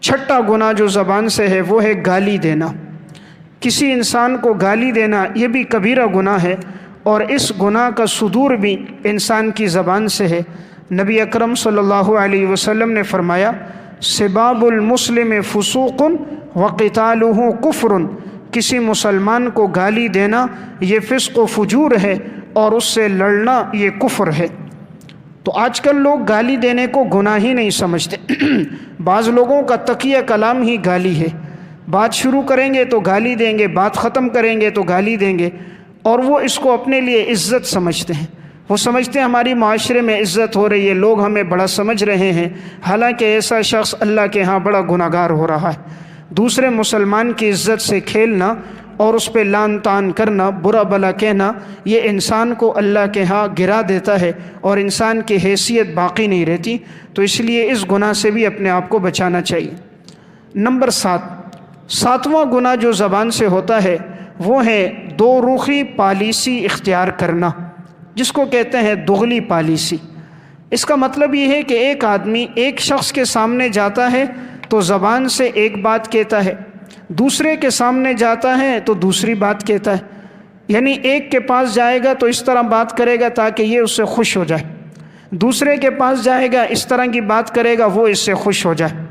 چھٹا گناہ جو زبان سے ہے وہ ہے گالی دینا۔ کسی انسان کو گالی دینا یہ بھی کبیرہ گناہ ہے، اور اس گناہ کا صدور بھی انسان کی زبان سے ہے۔ نبی اکرم صلی اللہ علیہ وسلم نے فرمایا سباب المسلم فسوق وقتالہ کفر، کسی مسلمان کو گالی دینا یہ فسق و فجور ہے اور اس سے لڑنا یہ کفر ہے۔ تو آج کل لوگ گالی دینے کو گناہ ہی نہیں سمجھتے۔ بعض لوگوں کا تقیہ کلام ہی گالی ہے، بات شروع کریں گے تو گالی دیں گے، بات ختم کریں گے تو گالی دیں گے، اور وہ اس کو اپنے لیے عزت سمجھتے ہیں۔ وہ سمجھتے ہیں ہماری معاشرے میں عزت ہو رہی ہے، لوگ ہمیں بڑا سمجھ رہے ہیں، حالانکہ ایسا شخص اللہ کے ہاں بڑا گناہگار ہو رہا ہے۔ دوسرے مسلمان کی عزت سے کھیلنا اور اس پہ لان تان کرنا، برا بلا کہنا، یہ انسان کو اللہ کے ہاں گرا دیتا ہے اور انسان کی حیثیت باقی نہیں رہتی۔ تو اس لیے اس گناہ سے بھی اپنے آپ کو بچانا چاہیے۔ نمبر 7واں گناہ جو زبان سے ہوتا ہے وہ ہے دو رخی پالیسی اختیار کرنا، جس کو کہتے ہیں دغلی پالیسی۔ اس کا مطلب یہ ہے کہ ایک آدمی ایک شخص کے سامنے جاتا ہے تو زبان سے ایک بات کہتا ہے، دوسرے کے سامنے جاتا ہے تو دوسری بات کہتا ہے۔ یعنی ایک کے پاس جائے گا تو اس طرح بات کرے گا تاکہ یہ اس سے خوش ہو جائے، دوسرے کے پاس جائے گا اس طرح کی بات کرے گا وہ اس سے خوش ہو جائے۔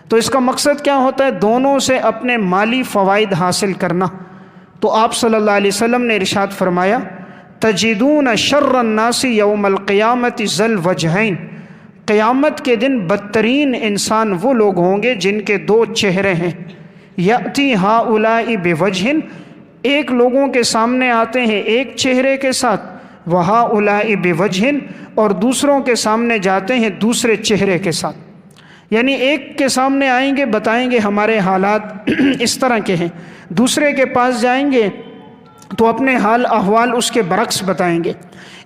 تو اس کا مقصد کیا ہوتا ہے؟ دونوں سے اپنے مالی فوائد حاصل کرنا۔ تو آپ صلی اللہ علیہ وسلم نے ارشاد فرمایا تجدون شر الناس یوم القیامت ذی الوجہین، قیامت کے دن بدترین انسان وہ لوگ ہوں گے جن کے دو چہرے ہیں۔ یأتی ہؤلاء بوجہ، ایک لوگوں کے سامنے آتے ہیں ایک چہرے کے ساتھ، وہؤلاء بوجہ، اور دوسروں کے سامنے جاتے ہیں دوسرے چہرے کے ساتھ۔ یعنی ایک کے سامنے آئیں گے بتائیں گے ہمارے حالات اس طرح کے ہیں، دوسرے کے پاس جائیں گے تو اپنے حال احوال اس کے برعکس بتائیں گے۔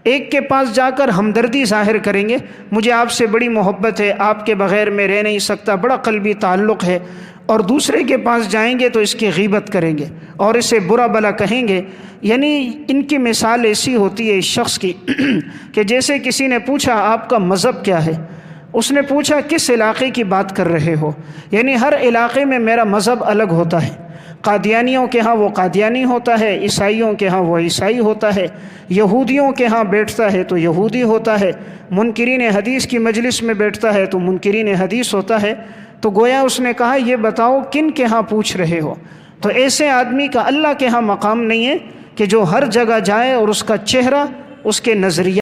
ایک کے پاس جا کر ہمدردی ظاہر کریں گے، مجھے آپ سے بڑی محبت ہے، آپ کے بغیر میں رہ نہیں سکتا، بڑا قلبی تعلق ہے، اور دوسرے کے پاس جائیں گے تو اس کی غیبت کریں گے اور اسے برا بلا کہیں گے۔ یعنی ان کی مثال ایسی ہوتی ہے اس شخص کی کہ جیسے کسی نے پوچھا آپ کا مذہب کیا ہے، اس نے پوچھا کس علاقے کی بات کر رہے ہو، یعنی ہر علاقے میں میرا مذہب الگ ہوتا ہے، قادیانیوں کے ہاں وہ قادیانی ہوتا ہے، عیسائیوں کے ہاں وہ عیسائی ہوتا ہے، یہودیوں کے ہاں بیٹھتا ہے تو یہودی ہوتا ہے، منکرین حدیث کی مجلس میں بیٹھتا ہے تو منکرین حدیث ہوتا ہے۔ تو گویا اس نے کہا یہ بتاؤ کن کے ہاں پوچھ رہے ہو؟ تو ایسے آدمی کا اللہ کے ہاں مقام نہیں ہے کہ جو ہر جگہ جائے اور اس کا چہرہ، اس کے نظریہ